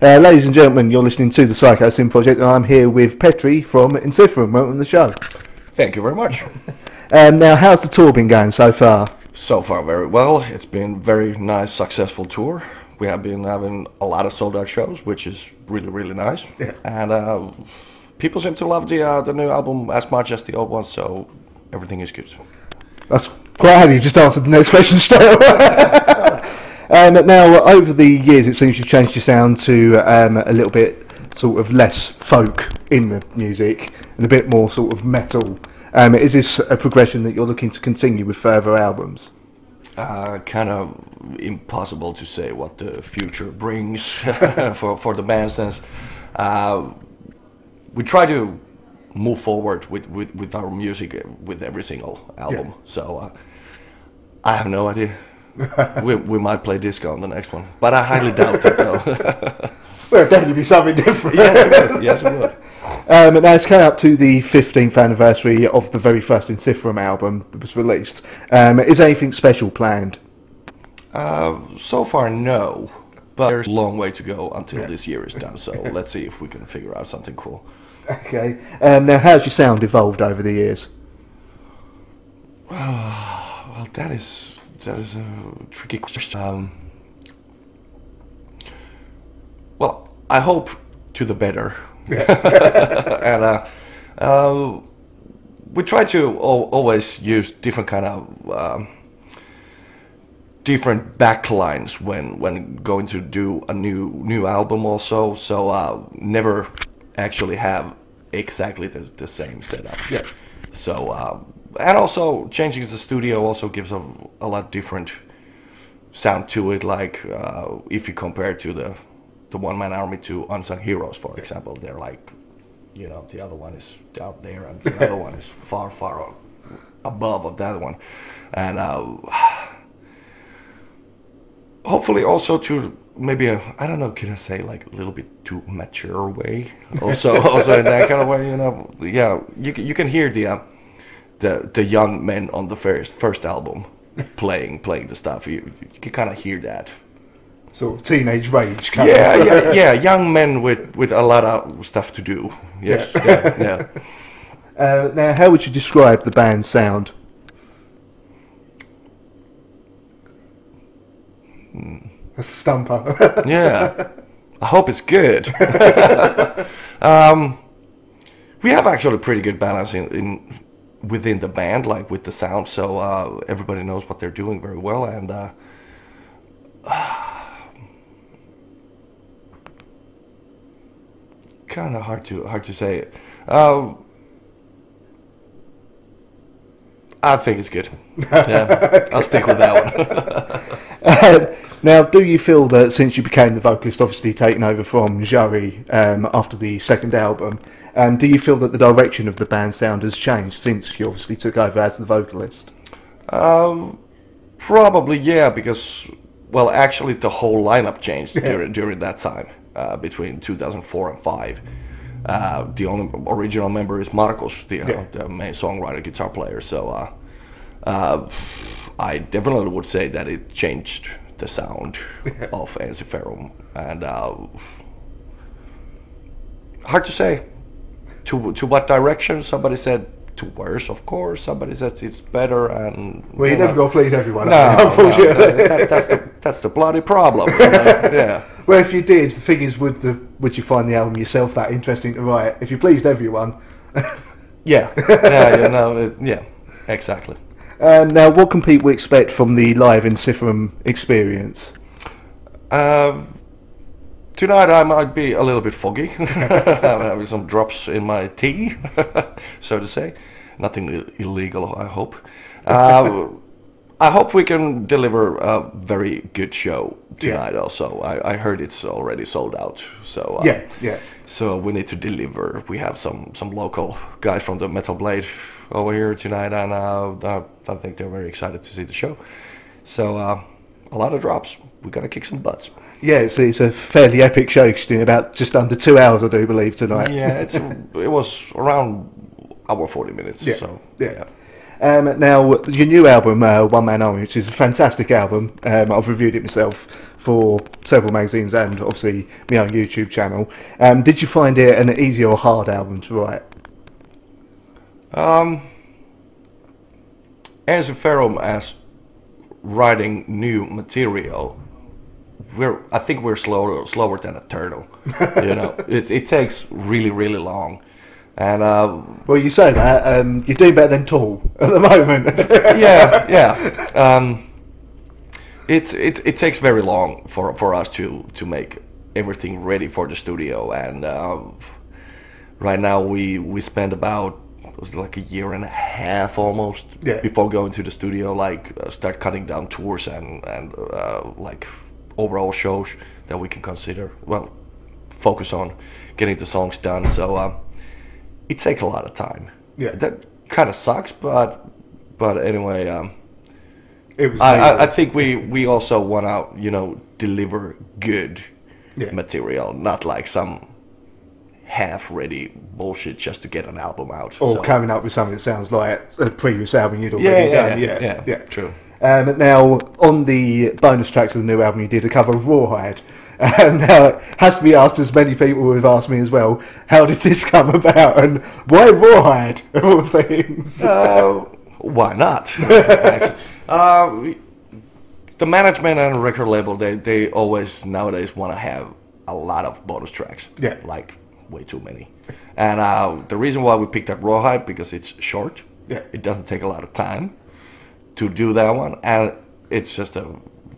Ladies and gentlemen, you're listening to the Psychosin project, and I'm here with Petri from Ensiferum. Welcome to the show. Thank you very much. Now, how's the tour been going so far? So far, very well. It's been very nice, successful tour. We have been having a lot of sold-out shows, which is really, really nice. Yeah. And people seem to love the new album as much as the old one, so everything is good. That's quite happy. You just answered the next question straight away. Now, over the years, it seems you've changed your sound to a little bit sort of less folk in the music and a bit more sort of metal. Is this a progression that you're looking to continue with further albums? Kind of impossible to say what the future brings for the band since we try to move forward with our music with every single album. Yeah. So I have no idea. we might play disco on the next one, but I highly doubt it though. Well, it'd definitely be something different. Yes, it would. Now it's coming up to the 15th anniversary of the very first Ensiferum album that was released. Is anything special planned? So far, no. But there's a long way to go until this year is done, so let's see if we can figure out something cool. Okay. Now, how's your sound evolved over the years? Well, that is a tricky question. Well, I hope to the better. And we try to always use different kind of different backlines when going to do a new album also, so never actually have exactly the same setup. Yeah. So and also changing the studio also gives a lot different sound to it, like if you compare to the one-man army to Unsung Heroes, for example. They're like, you know, the other one is out there and the other one is far above of that one, and hopefully also to maybe I don't know, can I say like a little bit too mature way also in that kind of way, you know. Yeah, you can hear the young men on the first album playing the stuff. You can kind of hear that sort of teenage rage kind of. Yeah, young men with a lot of stuff to do. Yes. Yeah. Now, how would you describe the band's sound? That's a stumper. Yeah, I hope it's good. We have actually pretty good balance within the band, like with the sound, so everybody knows what they're doing very well, and kind of hard to say. I think it's good. Yeah, I'll stick with that one. Now, do you feel that since you became the vocalist, obviously taking over from Joey after the second album, do you feel that the direction of the band's sound has changed since you obviously took over as the vocalist? Probably, yeah, because, well, actually the whole lineup changed during that time, between 2004 and 2005. The only original member is Marcos, the main songwriter, guitar player, so I definitely would say that it changed the sound of Ensiferum, and hard to say to what direction. Somebody said to worse, of course. Somebody said it's better, and well, you never go please everyone. No, unfortunately, that's the bloody problem. Yeah. Well, if you did, the thing is, would you find the album yourself that interesting to write? If you pleased everyone. Yeah, exactly. Now, what can people expect from the live Ensiferum experience? Tonight I might be a little bit foggy. I'm having some drops in my tea, so to say. Nothing illegal, I hope. I hope we can deliver a very good show tonight. Also, I heard it's already sold out. So yeah. So we need to deliver. We have some local guys from the Metal Blade over here tonight, and I think they're very excited to see the show. So a lot of drops. We gotta kick some butts. Yeah, it's a fairly epic show, in about just under 2 hours, I do believe, tonight. Yeah, it was around hour 40 minutes. Yeah. So yeah. Now, your new album, One Man Army, which is a fantastic album. I've reviewed it myself for several magazines and obviously my own YouTube channel. Did you find it an easy or hard album to write? Ensiferum, as writing new material, I think we're slower than a turtle. You know, it takes really long. And well, you say that you're doing better than Tall at the moment. yeah. It takes very long for us to make everything ready for the studio, and right now we spend about, it was like a year and a half almost before going to the studio, like start cutting down tours and like overall shows that we can consider, well, focus on getting the songs done. So it takes a lot of time. Yeah, that kind of sucks, but anyway, it was I think we also want to, you know, deliver good material, not like some half-ready bullshit just to get an album out. Or coming up with something that sounds like a previous album you'd already done. Yeah, true. Now, on the bonus tracks of the new album, you did a cover of Rawhide. Now, it has to be asked, as many people have asked me as well, how did this come about, and why Rawhide, of all things? Why not? The management and record label, they always nowadays want to have a lot of bonus tracks. Yeah. Like, way too many. And the reason why we picked up Rawhide, because it's short. Yeah. It doesn't take a lot of time to do that one, and it's just a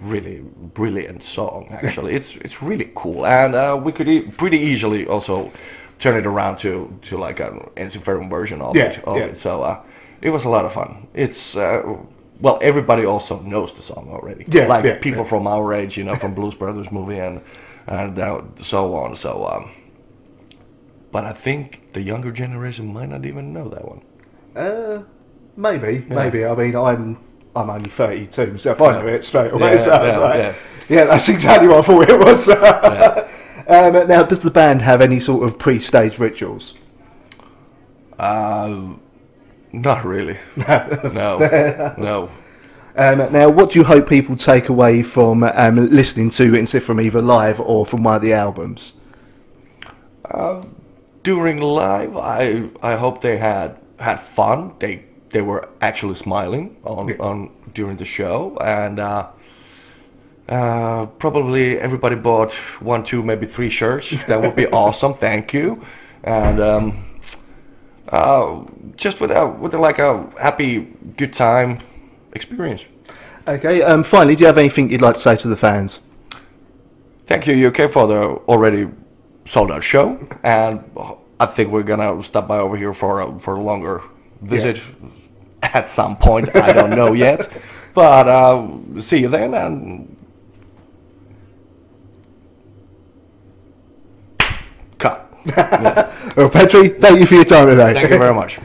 really brilliant song. Actually, it's really cool, and we could pretty easily also turn it around to like an Ensiferum version of it. So it was a lot of fun. It's well, everybody also knows the song already. People from our age, you know, from Blues Brothers movie and so on. So, but I think the younger generation might not even know that one. Maybe. I mean, I'm only 32 myself. I know it straight away. Yeah, that's exactly what I thought it was. Now, does the band have any sort of pre-stage rituals? Not really. No. Now, what do you hope people take away from listening to Ensiferum either live or from one of the albums? During live, I hope they had fun. They were actually smiling on during the show, and probably everybody bought 1, 2, maybe 3 shirts. That would be awesome. Thank you. And just with like a happy, good time experience. Okay. Finally, do you have anything you'd like to say to the fans? Thank you, UK, for the already sold out show, and I think we're gonna stop by over here for a longer visit at some point. I don't know yet, but see you then, and cut. Well, Petri, thank you for your time today. Thank you very much.